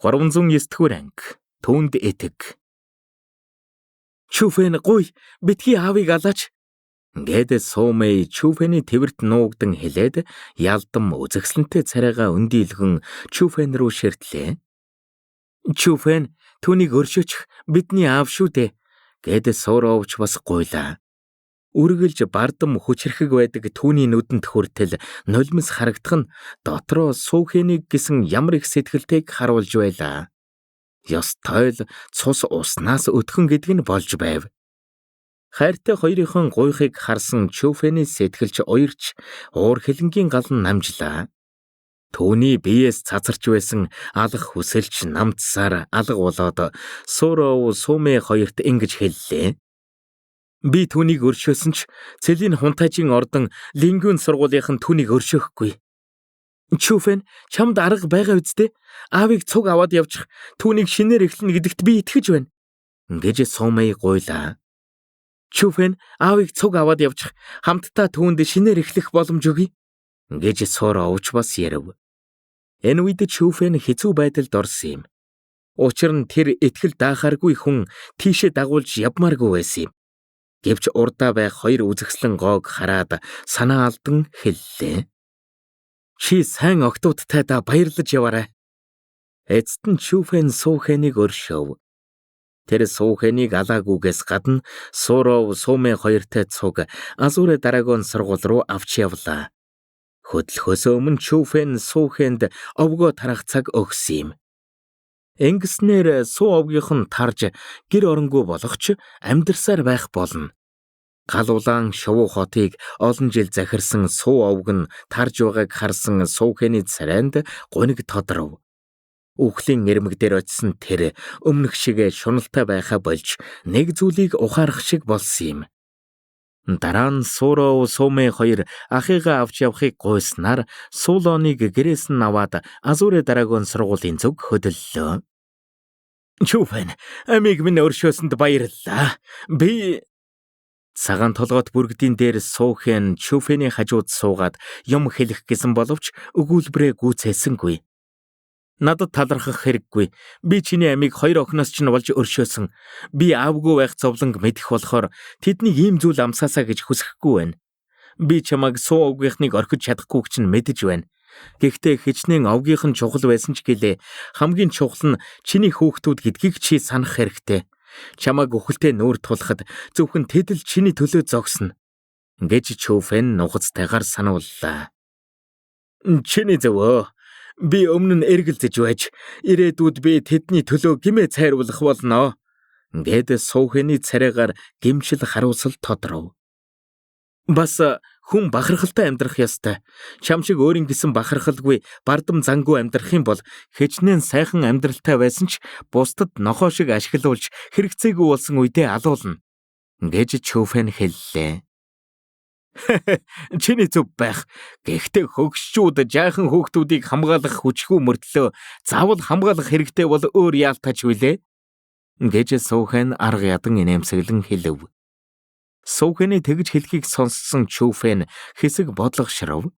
309-р анги. Түүнд этэг. Чүфэн гуй, битгий аавыг алаач. Ингээд Сумэй Чүфэний тэвэрт нуугдан хэлээд ялдам үзэгсэлэнтэй царайгаа өндийлгэн Чүфэн рүү ширтлээ. Чүфэн, түүнийг өршөөч, бидний аав шүү дээ. Гээд Суровч бас гуйлаа. Үргэлж бардам хүчрэхэг байдаг түүний нүдэнд хүртэл нулимс харагдах нь дотроо Сүүхэнийг гэсэн ямар их сэтгэлтэйг харуулж байлаа. Ёстой л цус уснаас өтгөн гэдэг нь болж байв. Хайртай хоёрын гуйхыг харсан Чүфэний сэтгэлч уярч уур хилэнгийн галан намжлаа. Түүний биеэс цацарч байсан алах хүсэлч намтсаар алга болоод Суров Сумэй хоёрт ингэж хэллээ. Би түүнийг өршөөсөн ч цэлийн хунтайжийн ордон Лингүн сургуулийнхан түүнийг өршөөхгүй. Чүфэн, чамд арга байгаа үсттэй? Аавыг цуг аваад явчих, түүнийг шинээр эхлэнэ гэдэгт би итгэж байна. Гэж Сумэй гуйлаа. Чүфэн, аавыг цуг аваад явчих, хамтдаа түүнд шинээр эхлэх боломж өгье. Гэж Суровч бас ярив. Энэ үед Чүфэн хэцүү байдалд орсон юм. Учир нь тэр итгэл даахааргүй хүн тийшээ дагуулж явмааргүй байсан юм. Гэвч урдаа байх хоёр үзэгслэн гоог хараад санаа алдан хэллээ. Чи сайн октоудтай да баярлаж яваарай. Эцэст нь Чүфэн Сүүхэнийг өршөөв. Тэр Сүүхэнийг алаагүйгээс гадна Суров Сумэй хоёртой цуг Азуре Дарагон сургууль руу авч явлаа. Хөдлөхөөс өмнө Чүфэн Сүүхэнд овгоо тарах цаг өгсөн юм. Ингэснээр Сүү овгийнх нь тарж гэр оронгүй болохч амьдарсаар байх болно. Гал улаан шувуу хотыг олон жил захирсан Сүү овг нь тарж байгааг харсан Сүүхэний царайнд гуниг тодров. Үхлийн нэрмэг дээр очисон тэр өмнөх шиг шуналтай байхаа болж нэг зүйлийг ухаарах шиг болсон юм. Дараа нь Суров Сумэй хоёр ахыгаа авч явахыг гуйснаар Суулоныг гэрээс нь аваад Азуре Дарагон сургуулийн зүг хөдлөлөө. Чүфэн, амийг минь өршөөсөнд баярлалаа. Би цагаан толгойд бүргэдийн дээр Сүүхэн Чүфэний хажууд суугаад юм хэлэх гэсэн боловч өгүүлбэрээ гүйцээсэнгүй. Надад талархах хэрэггүй. Би чиний амийг хоёр охиноос ч нь болж өршөөсөн. Би аавгүй байх зовлонг мэдэх болохоор тэднийг ийм зүйл амсаасаа гэж хүсэхгүй байна. Би чамайг Сүү овгийнхныг орхиж чадахгүйг чинь мэдэж байна. Гэхдээ хичнээн овгийнх нь чухал байсан ч гэлээ хамгийн чухал нь чиний хүүхдүүд гэдгийг чи санах хэрэгтэй. Чамайг өхөлтэй нүүр тулахад зөвхөн тэд л чиний төлөө зогсно. Гэж Чүфэн нухацтайгаар санууллаа. Чиний зөвөө. Би өмнө нь эргэлзэж байж ирээдүйд би тэдний төлөө гимээ цайруулах болно. Гэд Сүүхэний царайгаар гимшил харуулсал тодров. Бас хүн бахархалтай амьдрах ёстой. Чам шиг өөрийн гэсэн бахархалгүй бардам зангүй амьдрах юм бол хичнээн сайхан амьдралтай байсан ч бусдад нохоо шиг ашиглуулж хэрэгцээгүй болсон үедээ алуулна. Гэж Чүфэн хэллээ. Чиний зүв байх. Гэхдээ хөгшчүүд жаахан хүүхдүүдийг хамгаалах хүчгүй мөртлөө заавал хамгаалах хэрэгтэй бол өөр яалтаач вүлээ. Гэж Сүүхэн арга ядан инээмсэглэн хэлв. Сүүхэний тэгж хэлхийг сонссон Чүфэн хэсэг бодлогошров.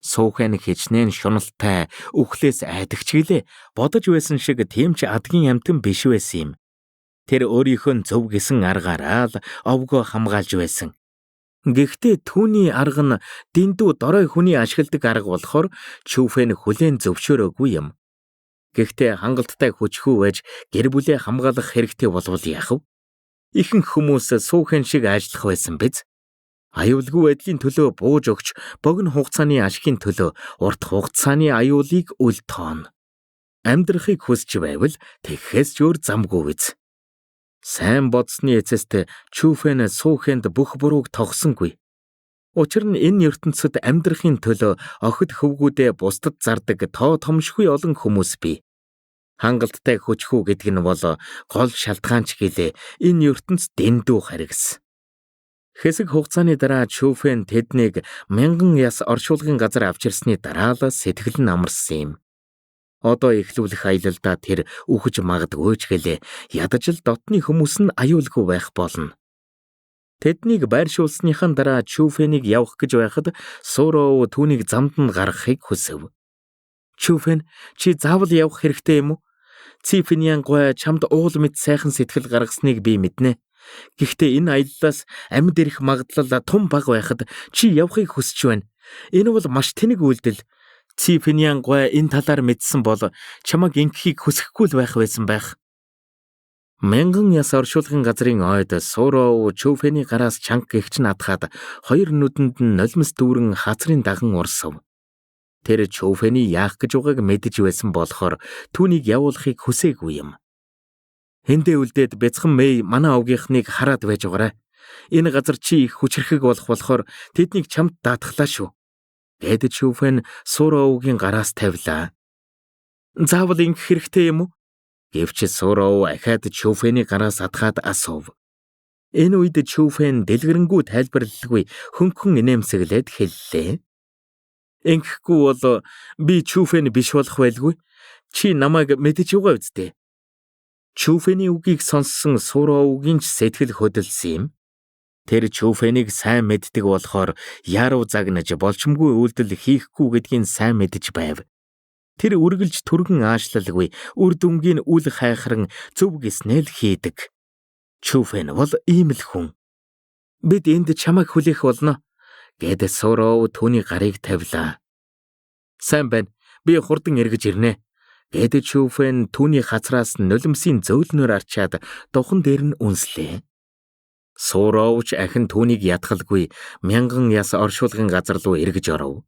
Сүүхэн хичнээн шуналтай үхлээс айдагч гэлээ бодож байсан шиг тийм ч адгийн амтан биш байсан юм. Тэр өөрийнхөө зөв гэсэн аргаараа л овгоо хамгаалж байсан. Гэхдээ түүний арга нь дэндүү дорой хүний ашигладаг арга болохоор Чүфэн хүлээн зөвшөөрөөгүй юм. Гэхдээ хангалттай хүчгүй байж гэр бүлээ хамгаалах хэрэгтэй болвол яах вэ? Ихэнх хүмүүс Сүүхэн шиг ажиллах байсан биз? Аюулгүй байдлын төлөө бууж өгч богино хугацааны ашигын төлөө урт хугацааны аюулыг үл тооно. Амьдрахыг хүсч байвал тэгэхээс ч өөр замгүй биз? Сайн бодсны эцэст Чүфэн Сүүхэнд бүх бурууг тогсонгүй. Учир нь энэ ертөнцид амьдрахын төлөө охид хөвгүүдээ бусдад зардаг тоо томшгүй олон хүмүүс бий. Хангалттай хүчгүй гэдэг нь бол гол шалтгаанч гэлээ энэ ертөнц дэндүү харгас. Хэсэг хугацааны дараа Чүфэн тэднийг 1000 яс оршуулгын газар авчирсны дараа л сэтгэл нь амарсан юм. Одоо эхлүүлэх аялалдаа тэр үхэж магадгүй ч гэлээ ядаж л дотны хүмүүс нь аюулгүй байх болно. Тэднийг байршуулсныхан дараа Чүфэнийг явах гэж байхад Суров түүнийг замд нь гаргахыг хүсэв. Чүфэн, чи заавал явах хэрэгтэй юм уу? Цифиниан гуай чамд уул мэд сайхан сэтгэл гаргасныг би мэднэ. Гэхдээ энэ аяллаас амьд ирэх магадлал том бага байхад чи явахыг хүсэж байна. Энэ бол маш тэнэг үйлдэл. Цифиниан гуай энэ талаар мэдсэн бол чамайг ингэхийг хүсэхгүй л байх байсан байх. Мянган яс оршуулгын газрын ойд Суроо Чүфэний гараас чанга гихч надхаад хоёр нүдэнд нь нулимс дүүрэн хацрын даган урсав. Тэр Чүфэний яах гэж байгааг мэдэж байсан болохоор түүнийг явуулахыг хүсээгүй юм. Хэндээ үлдээд бяцхан Мэй манай овгийнхныг хараад байж байгаарай. Энэ газар чи их хүчрэхэг болохоор тэднийг чамд даатглаа шүү. Гэд Чүфэн Суроогийн гараас тавилаа. Заавал ингэх хэрэгтэй юм уу? Гэвч Суроо ахаад Чүфэний гараас атгаад асуув. Энэ үед Чүфэн дэлгэрэнгүй тайлбарлалгүй хөнгөн инээмсэглээд хэллээ. Ингэхгүй бол би Чүфэн биш болох байлгүй. Чи намайг мэдэж байгаа үсттэй. Чүфэний үгийг сонссон Суроогийн ч сэтгэл хөдөлсөн юм. Тэр Чүфэнийг сайн мэддэг болохоор яруу загнаж болчмгүй үйлдэл хийхгүй гэдгийг сайн мэдэж байв. Тэр үргэлж түргэн аашлалгүй үр дүнгийн үл хайхран зөв гиснэл хийдэг. Чүфэн бол ийм л хүн. Бид энд чамайг хүлээх болно. Гэд Суроо түүний гарыг тавилаа. Сайн байна. Би хурдан эргэж ирнэ. Гэд Чүфэн түүний хацраас нулимсийн зөөлнөр арчаад духан дээр нь үнслээ. Суроовч ахин түүнийг ятгалгүй мянган яс оршуулгын газар руу эргэж оров.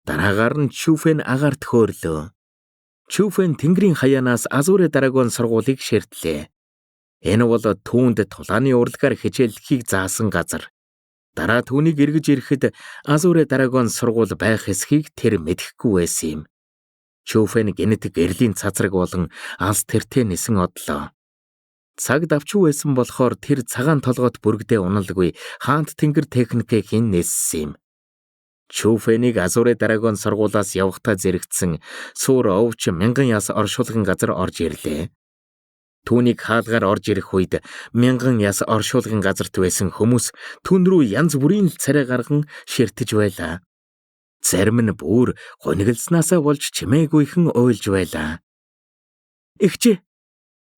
Дараагаар нь Чүфэн агаарт хөрлөө. Чүфэн тэнгэрийн хаяанаас Азуре Драгон сургуулийг ширтлээ. Энэ бол түүнд тулааны урлагаар хичээллэхийг заасан газар. Дараа түүнийг эргэж ирэхэд Азуре Драгон сургууль байх эсхийг тэр мэдэхгүй байсан юм. Чүфэн гэнэт гэрлийн цацраг болон алс тэртээ нисэн одлоо. Цаг давчгүй байсан болохоор тэр цагаан толгойд бүргдээ уналгүй хаант тэнгэр техникийг нээссэн юм. Чүфэнийг Азуре Драгон сургуулаас явахтаа зэрэгцсэн Сурооч мянган яс оршуулгын газар орж ирлээ. Түүнийг хаалгаар орж ирэх үед мянган яс оршуулгын газарт байсан хүмүүс түн рүү янз бүрийн царай гарган ширтэж байлаа. Зарим нь бүр гониглснаасаа болж чимээгүйхэн уйлж байлаа. Игчээ.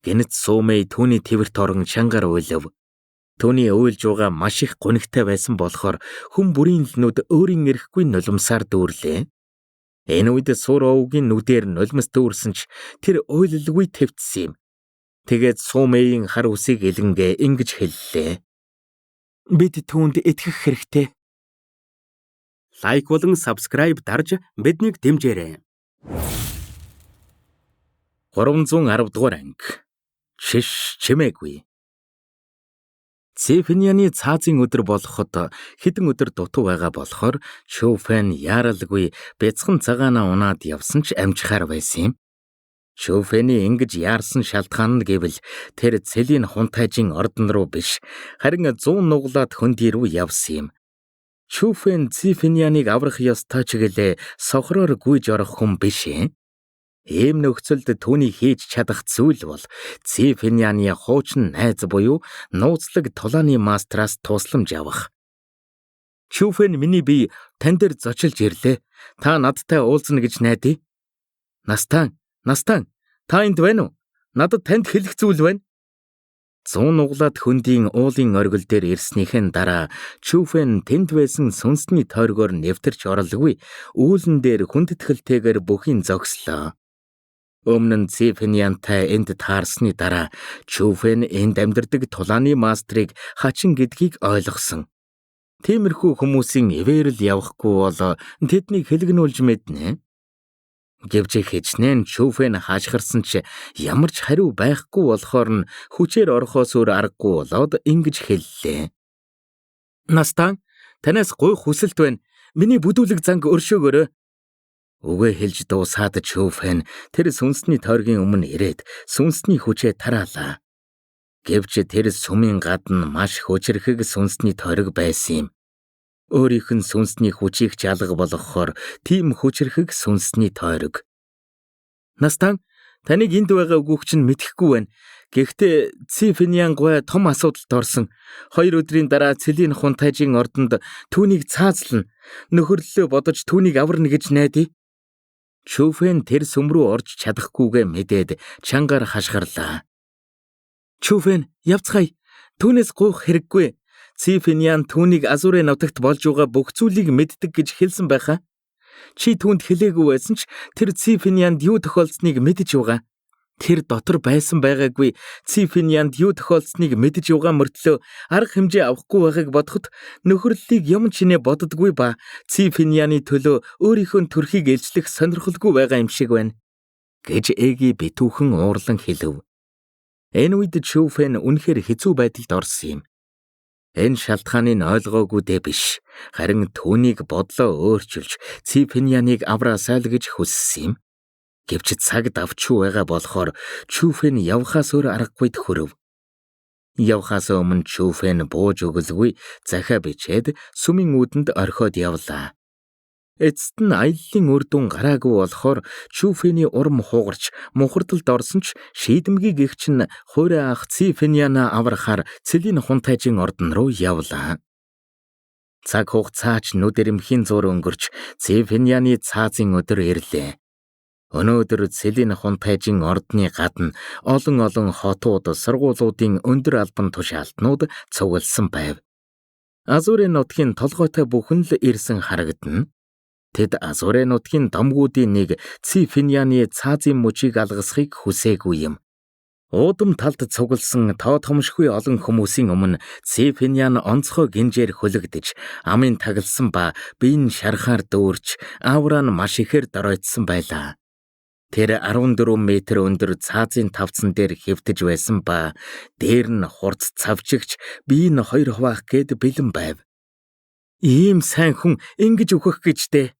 Гэнэт Сумэй түүний твэрт орон чангаар уйлав. Түүний уйлж байгаа маш их гонигтай байсан болохоор хүн бүрийн л нүд өөрийн эрэхгүй нулимсаар дүүрлээ. Энэ үед Суроогийн нүдээр нулимс дүүрсэн ч тэр уйлалгүй твцсэн юм. Тэгээд Сумэйн хар үсийг илэнгээ ингэж хэллээ. Бид түүнд итгэх хэрэгтэй. Лайк болон subscribe дарж биднийг дэмжээрэй. 310 дугаар анги. Шиш чимээгүй. Цифинианы цаазын өдөр болоход хэдэн өдөр дутуу байгаа болохоор Чүфэн яаралгүй бяцхан цагаанаа унаад явсан ч амжихаар байсан юм. Чүфэний ингэж яарсан шалтгаан нь гэвэл тэр цэлийн хунтайжийн ордон руу биш харин 100 нуглаад хөндөй рүү явсан юм. Чүфэн Цифинианыг аврах ёстой ч гэлээ сохроор гүйж орох хүн биш ээ. Ийм нөхцөлд түүний хийж чадах зүйл бол Цифинианы хуучин найз буюу нууцлаг тулааны мастраас тусламж авах. Чүфэн миний бие тань дээр зочилж ирлээ. Та надтай уулзна гэж найдаа. Настан, та энд байна уу? Надад танд хэлэх зүйл байна. 100 нуглаад хөндийн уулын оргил дээр ирснийхэн дараа Чүфэн тэнд байсан сүнсний тойргоор нэвтэрч оролгүй үүлэн дээр хүндэтгэлтэйгээр бүхийн зогслоо. Өмнө нь Цифиниантай энд таарсны дараа Чүфэн энд амьдардаг тулааны мастрыг хачин гэдгийг ойлгосон. Тиймэрхүү хүмүүсийн ивэрэл явахгүй бол тэднийг хэлгэнүүлж мэднэ. Гэвч хичнээн Чүфэн хаашгирсан ч ямар ч хариу байхгүй болохоор нь хүчээр орохоос өөр аргагүй болоод ингэж хэллээ. Настан, танаас гуйх хүсэлт байна. Миний бүдүүлэг занг өршөөгөөрэй. Үгээ хэлж дуусаад Чүфэн тэр сүнсний тойргийн өмнө ирээд сүнсний хүчээ тараалаа. Гэвч тэр сүмийн гадна маш хүчрэхэг сүнсний тойрог байсан юм. Өөрийнх нь сүнсний хүчийг ч алга болгохоор тийм хүчрэхэг сүнсний тойрог. Настан, таныг энд байгаа үгүйч нь мэдэхгүй байна. Гэхдээ Цифиниан гуай том асуудалд орсон. 2 өдрийн дараа цэлийн хунтайжийн ордонд түүнийг цаазлна. Нөхөрлөлөө бодож түүнийг аварна гэж найдаа. Чүфэн тэр сүм рүү орж чадахгүйгээ мэдээд чангаар хашгирлаа. Чүфэн явцгаая. Түүнээс гуйх хэрэггүй. Ци Финиан түүнийг Азурын нутагт болж байгаа бүх зүйлийг мэддэг гэж хэлсэн байхаа. Чи түүнд хэлээгүй байсан ч тэр Ци Финианд юу тохиолдсныг мэдэж байгаа. Тэр дотор байсан байгаагүй Ци Финианд юу тохиолдсныг мэдэж байгаа мөртлөө арга хэмжээ авахгүй байгааг бодоход нөхөрлөлийг юм чинээ боддоггүй ба Ци Финианы төлөө өөрийнхөө төрхийг илчлэх сонирхолгүй байгаа юм шиг байна. Гэж Эги битүүхэн уурлан хэлв. Энэ үед Чүфэн үнэхээр хэцүү байдалд орсон юм. Энэ шалтгааныг ойлгоогүй дэ биш. Харин түүнийг бодлоо өөрчилж Ци Финианыг авраасай л гэж хүссэн юм. Гэвч цаг давчуу байгаа болохоор Чүфэн явхаас өөр аргагүйд хүрв. Явхаас өмнө Чүфэн бууж өгөлгүй захиа бичээд сүмийн үүдэнд орхиод явлаа. Эцэст нь аяллаа үр дүн гараагүй болохоор Чүфэний урам хугарч мухардалд орсон ч шийдэмгий гэгч нь хуурай ах Ци Финиана аврахаар цэлийн хунтайжийн ордон руу явлаа. Цаг хугацаач нүд эрэмхийн зур өнгөрч Ци Финианы цаазын өдөр ирлээ. Өнөөдөр цэлийн хунтайжийн ордны гадна олон хотууд сургуулиудын өндөр албан тушаалтнууд цугласан байв. Азурын нутгийн толгойтой бүхэн л ирсэн харагдана. Тэд Азурын нутгийн домгуудын нэг Ци Финианы цаазын мужийг алгасхийг хүсээгүй юм. Уудам талд цугласан тоо томшгүй олон хүмүүсийн өмнө Ци Финиан онцгой гинжээр хөлөгдөж, амын тагласан ба биеийн шарахаар дүүрч, аавраа маш ихээр доройтсон байлаа. Тэр 14 метр өндөр цаазын тавцан дээр хэвтэж байсан ба дээр нь хурц цавчигч бие нь 2 хуваах гээд бэлэн байв. Ийм сайн хүн ингэж өгөх гэжтэй.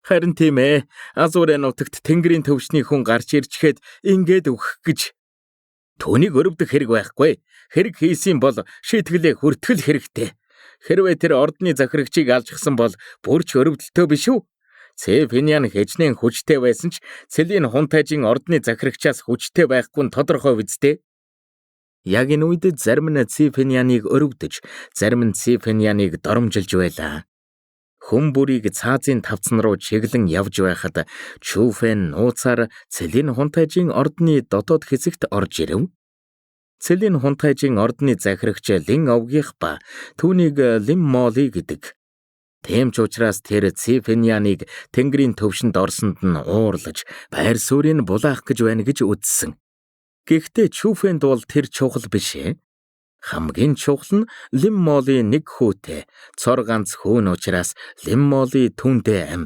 Харин тийм ээ, Азурын нутагт тэнгэрийн төвшний хүн гарч ирчихэд ингээд өгөх гэж. Түүнийг өрөвдөх хэрэг байхгүй. Хэрэг хийсэн бол шийтгэлээ хүртгэл хэрэгтэй. Хэрвээ тэр ордны захирагчийг алжчихсан бол бүрч өрөвдөлтөө биш үү? Ци Финиан хэчнээн хүчтэй байсан ч цэлийн хунтайжийн ордны захирагчаас хүчтэй байхгүй нь тодорхой үсттэй. Яг энэ үед зарим нь Ци Финианыг өрөвдөж, зарим нь Ци Финианыг доромжилж байлаа. Хүн бүрийг цаазын тавцан руу чиглэн явж байхад Чүфэн нууцаар цэлийн хунтайжийн ордны дотоод хэсэгт орж ирэв. Цэлийн хунтайжийн ордны захирагч Лин Овгих ба түүнийг Лин Моли гэдэг. Тийм ч учраас тэр Ци Финианыг тэнгэрийн төвшөнд орсонд нь уурлаж, байр суурийг булаах гэж байна гэж үзсэн. Гэхдээ Чүфэнд бол тэр чухал биш ээ. Хамгийн чухал нь Лин Моли нэг хүүтэй, цор ганц хүүн учраас Лин Моли түүнтэй ам.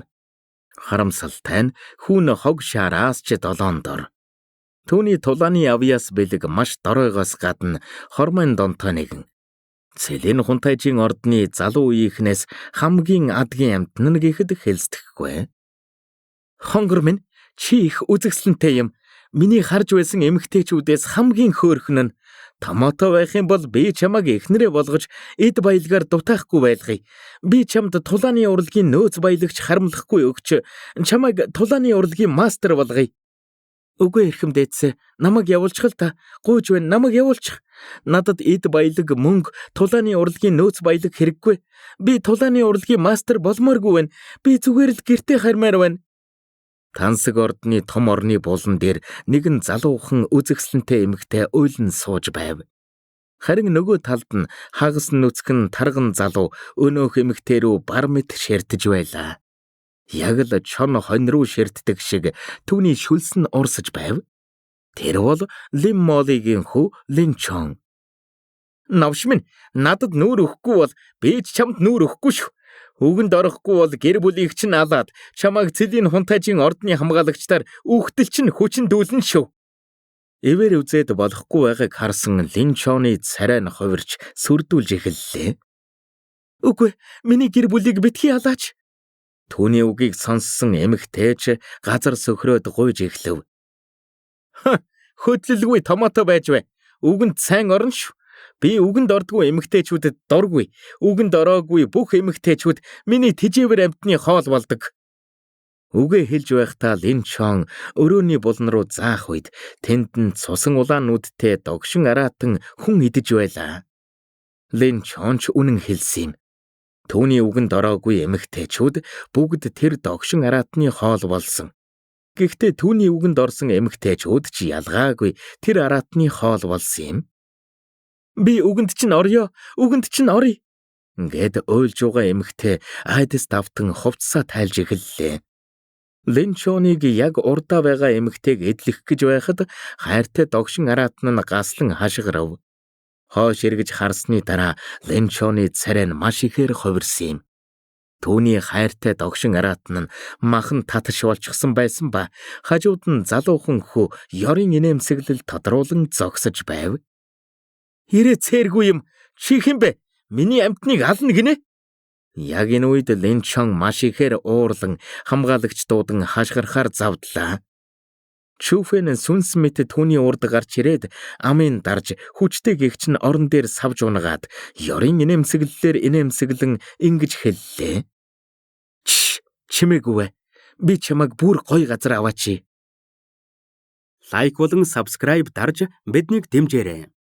Харамсалтай нь хүүн хог шаараас ч 7 дор. Түүний тулааны авьяас бэлэг маш доройгоос гадна хормын донтой нэгэн. Цэлийн хунтайжийн ордны залуу үеийнхнээс хамгийн адгийн амтнан гэхэд хэлцдэхгүй. Хонгор минь, чи их үзэсгэлэнтэй юм. Миний харж байсан эмэгтэйчүүдээс хамгийн хөөрхөн нь. Томото байх юм бол би чамайг эхнэрээ болгож эд баялгаар дутаахгүй байлгая. Би чамд тулааны урлагийн нөөц баялагч харамлахгүй өгч чамайг тулааны урлагийн мастер болгоё. Үгүй эрхэм дээдсэ, намайг явуулчих л та. Гуйж байна, намайг явуулчих. Надад эд баялаг мөнгө, тулааны урлагийн нөөц баялаг хэрэггүй. Би тулааны урлагийн мастер болмооргүй байна. Би зүгээр л гэртээ хармаар байна. Тансаг ордны том орны булан дээр нэгэн залуухан үзэсгэлэнтэй эмэгтэй уйлан сууж байв. Харин нөгөө талд нь хагас нүцгэн тарган залуу өнөөх эмэгтэй рүү бар мэт ширтэж байлаа. Яг л чон хонь руу ширтдэг шиг түүний шүлс нь урсаж байв. Тэр бол Лин Молигийн хүү Лин Чон. Навш минь, надад нүүр өгөхгүй бол би ч чамд нүүр өгөхгүй шүү. Үгэнд орохгүй бол гэр бүлийг чинь алаад чамайг цэлийн хунтайжийн ордны хамгаалагчдаар үхтэл чинь хүчин дүүлэн шүү. Эвэр үзээд болохгүй байгааг харсан Лин Чоны царай нь хувирч сүрдүүлж эхэллээ. Үгүй, миний гэр бүлийг битгий алаач. Түүний үгийг сонссон эмэгтэйч газар сөхрөөд гуйж эхлэв. Хөдлөлгүй томото байж бай. Үгэнд сайн орно шүү. Би үгэнд ордгүй эмэгтэйчүүдэд дургүй. Үгэнд ороогүй бүх эмэгтэйчүүд миний тижээвэр амьтны хоол болдог. Үгээ хэлж байхдаа Лин Чон өрөөний булан руу заах үед тэнд нь цусан улаан нүдтэй догшин араатан хүн идэж байлаа. Лин Чон ч үнэн хэлсэн юм. Түүний үгэнд ороогүй эмэгтэйчүүд бүгд тэр догшин араатны хоол болсон. Гэхдээ түүний үгэнд орсон эмэгтэйчүүд ч ялгаагүй тэр араатны хоол болсон юм. Би үгэнд чинь орё, үгэнд чинь орё гэд уйлж байгаа эмэгтэй айдаст давтан хувцсаа тайлж эхэллээ. Линчоныг яг урдаа байгаа эмэгтэйг эдлэх гэж байхад хайртай догшин араатан нь гаслан хашгирав. Хойш эргэж харсны дараа Линчоны царай нь маш ихээр хувирсан юм. Түүний хайртай догшин араатан нь махан таташ болчихсон байсан ба хажууд нь залуухан хүү ёрын инээмсэглэл тодруулан зогсож байв. Ирээ цээргүй юм. Чи хэн бэ? Миний амьтныг ална гинэ? Яг энэ үед Линчон маш ихээр уурлан хамгаалагч дуудан хашгирахаар завдлаа. Чүфэн сүнс мэт түүний урд гарч ирээд амын дарж хүчтэй гэгч нь орон дээр савж унагаад ёрын инээмсэглэлээр инээмсэглэн ингэж хэллээ. Чимээгүй. Би чамайг бүр гоё газар аваач. Лайк болон subscribe дарж биднийг дэмжээрэй.